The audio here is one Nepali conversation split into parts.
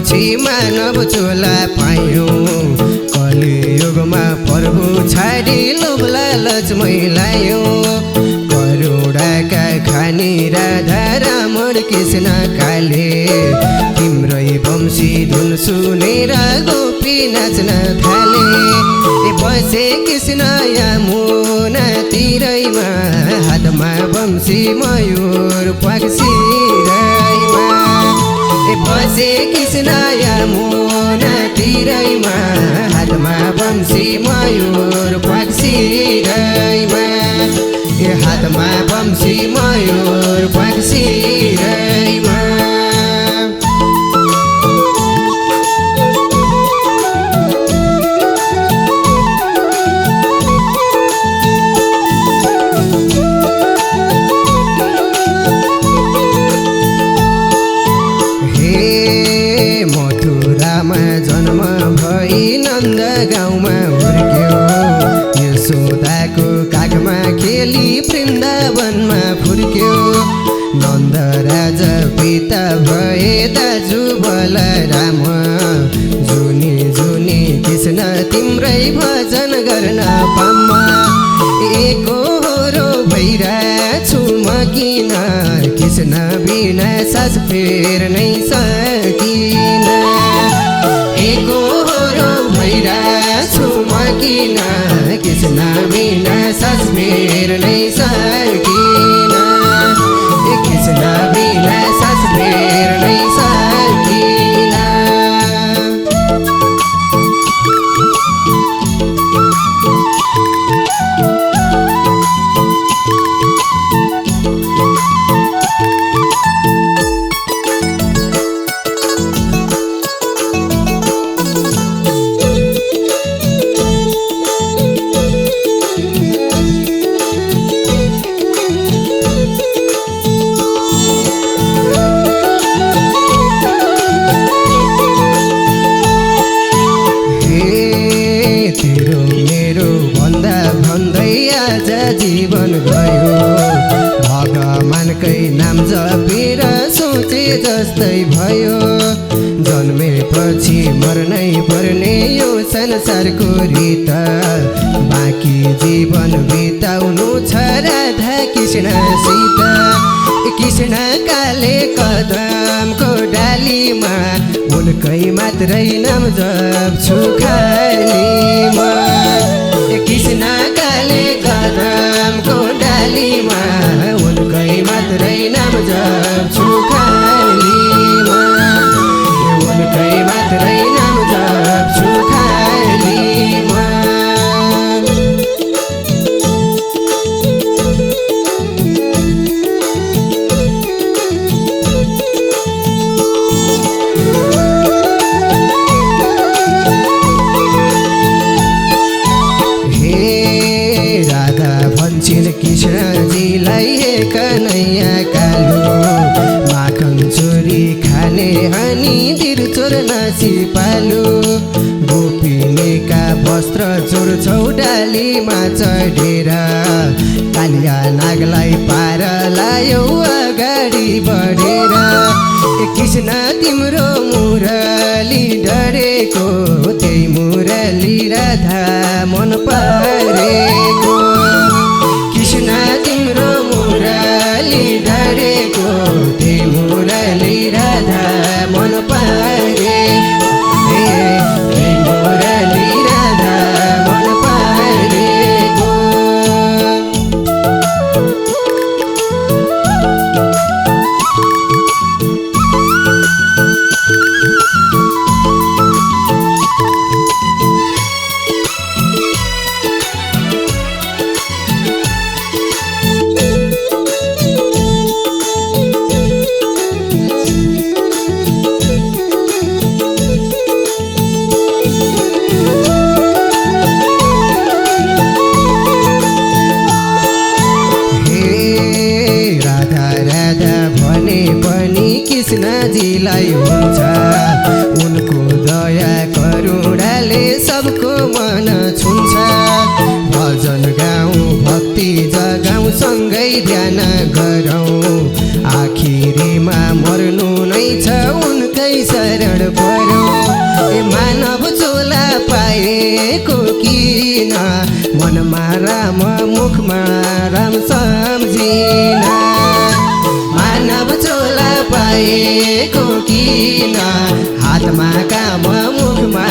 पछि मानव चोला पायौँ। कलियुगमा प्रभु छाडी लोभ लालच मैलायौँ। करुणाका खानी राधा रामण कृष्ण काले तिम्रै वंशी धुन सुनेर गोपी नाच्न थाले। बसे कृष्ण यमुना तिरैमा हातमा वंशी मयूर पक्षीरैमा। बसे कृष्ण यमुना तिरैमा हातमा वंशी मयूर पक्षीरैमा। हातमा वंशी मयूर पक्षीरैमा। जन्म भई नन्द गाउँमा हुर्क्यो। यशोदाको काखमा खेली वृन्दावनमा फुर्क्यो। नन्द राजा पिता भए दाजु बलराम। जुनी जुनी कृष्ण तिम्रै भजन गर्न पाम्मा। एकोहोरो भइरहेछु म किन कृष्ण बिना सास फेर्नै सकिन। एकोहोरो भइरहेछु म किन कृष्ण बिना सास फेर्नै सकिन। कृष्ण बिना सास फेर्नै सकिन। जीवन गयो भगवानकै नाम जपेर सोचे जस्तै भयो। जन्मेपछि मर्नै पर्ने यो संसारको रीत। बाँकी जीवन बिताउनु छ राधा कृष्णसित। कृष्ण काले कदमको डालीमा उनकै मात्रै नाम जप्छु खाली म। कृष्ण काले कदमको डालीमा उनकै मात्रै नाम जप्छु खाली म। उनकै मात्रै नाम जप्छु खाली म। कृष्णजीलाई कन्हैया कालो। माखन चोरी खाने अनि दिरचोर नासी पालो। गोपिनीका वस्त्र चोर्छौ डालीमा चढेर। कालिया नागलाई पार लायौ अगाडि बढेर। कृष्ण तिम्रो मुरली डरेको त्यही मुरली राधा मन परेको। कृष्ण तिम्रो मुरली डरेको त्यही मुरली राधा मन परेको। मुरली राधा मन परेको। कृष्णजीलाई हुन्छ उनको दया करुणाले सबको मन छुन्छ। भजन गाउँ भक्ति जगाउँ सँगै ध्यान गरौँ। आखिरीमा मर्नु नै छ उनकै शरण पर। मनमा राम मुखमा राम सम्झिन मानव चोला पाएको किन हातमा काम मुखमा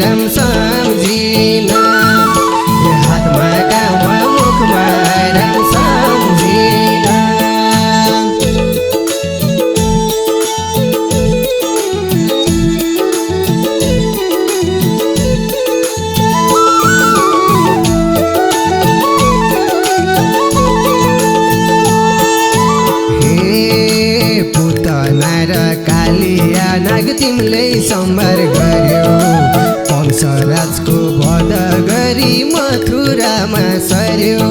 राम सम्झिन हातमा काम मुखमा राम सम्झिन कालिया नाग तिमीले सम्हार गर्यो कंसराजको वध गरी मथुरामा सर्यो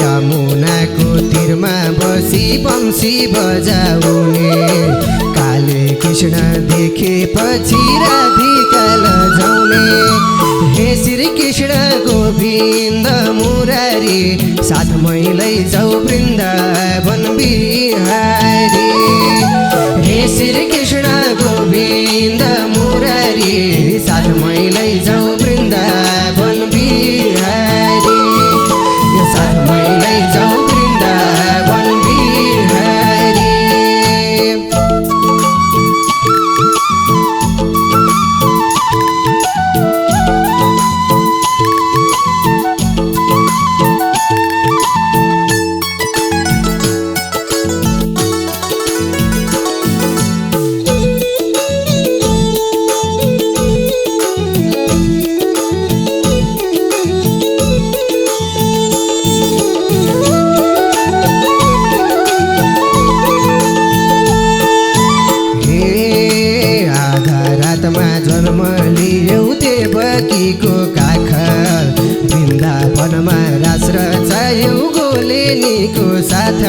यमुनाको तीरमा बसी बंशी बजाउने काले कृष्ण देखेपछि राधिका लजाउने हे श्री कृष्ण गोविन्द मुरारी साथमै लैजाऊ वृन्दावन बिहारी हे श्री कृष्ण गोविन्द मुरारी साथमै लैजाऊ वृन्दावन बिहारी साथमै लैजाऊ वृन्दावन बिहारी जन्म लियौ देवकीको काखर वृन्दावनमा रास रचायौ गोलेनीको साथ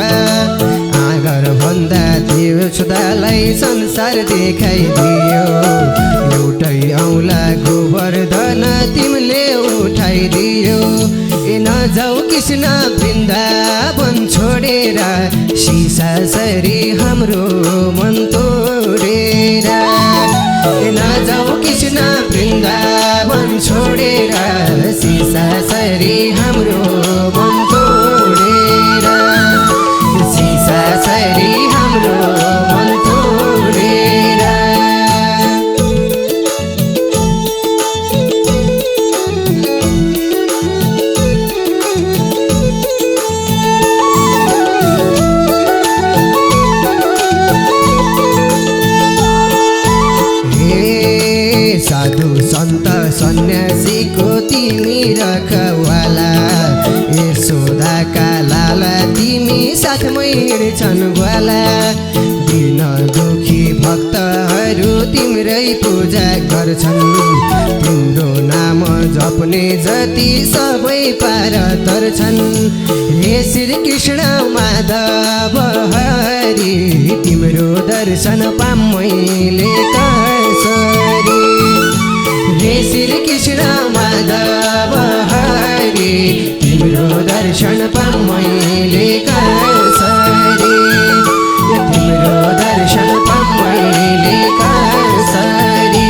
आँगर भन्दा देव सुधालाई संसार देखाइदियो एउटै औँला गोवर्धन तिमीले उठाइदियो ए नजाऊ कृष्ण वृन्दावन छोडेर सिसासरी हाम्रो मन तोडेर नजाऊ कृष्ण वृन्दावन छोडेर सिसासरी हाम्रो मन तोडेर सिसासरी हाम्रो मन तोडेर साधु सन्त सन्यासीको तिमी रखवाला यशोदाका लाला तिमी साथमै हिँड्छन् ग्वाला दिन दुखी भक्तहरू तिम्रै पूजा गर्छन् तिम्रो नाम जप्ने जति सबै पार तर्छन् हे श्री कृष्ण माधव हरि तिम्रो दर्शन पाम मैले कसरी हे श्री कृष्ण माधव हरि तिम्रो दर्शन पाम मैले कसरी तिम्रो दर्शन पाम मैले कसरी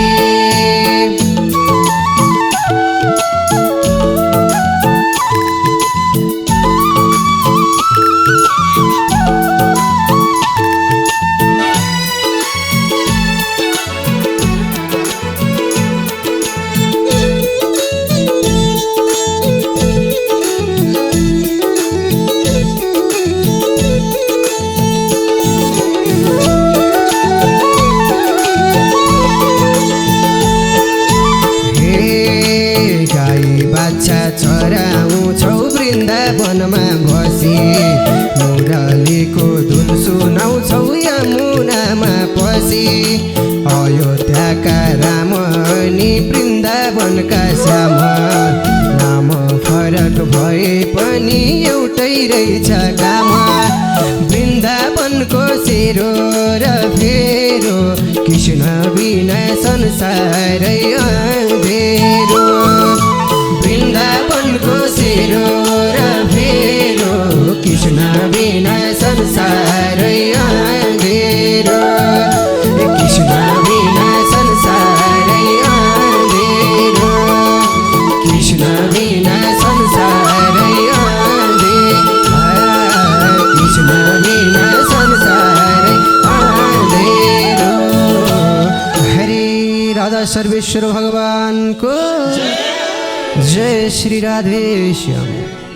चराउँछौ वृन्दावनमा बसी मुरलीको धुन सुनाउँछौ यमुनामा पसी अयोध्याका राम अनि वृन्दावनका श्याम नाम फरक भए पनि एउटै रहेछ काम वृन्दावनको सेरो र फेरो कृष्ण बिना संसारै अँधेरो वृन्दावनको सेरो र फेरो कृष्ण बिना संसारै अँधेरो कृष्ण बिना संसारै अँधेरो कृष्ण बिना संसार सर्वेश्वर भगवान को जय श्री राधेश्याम।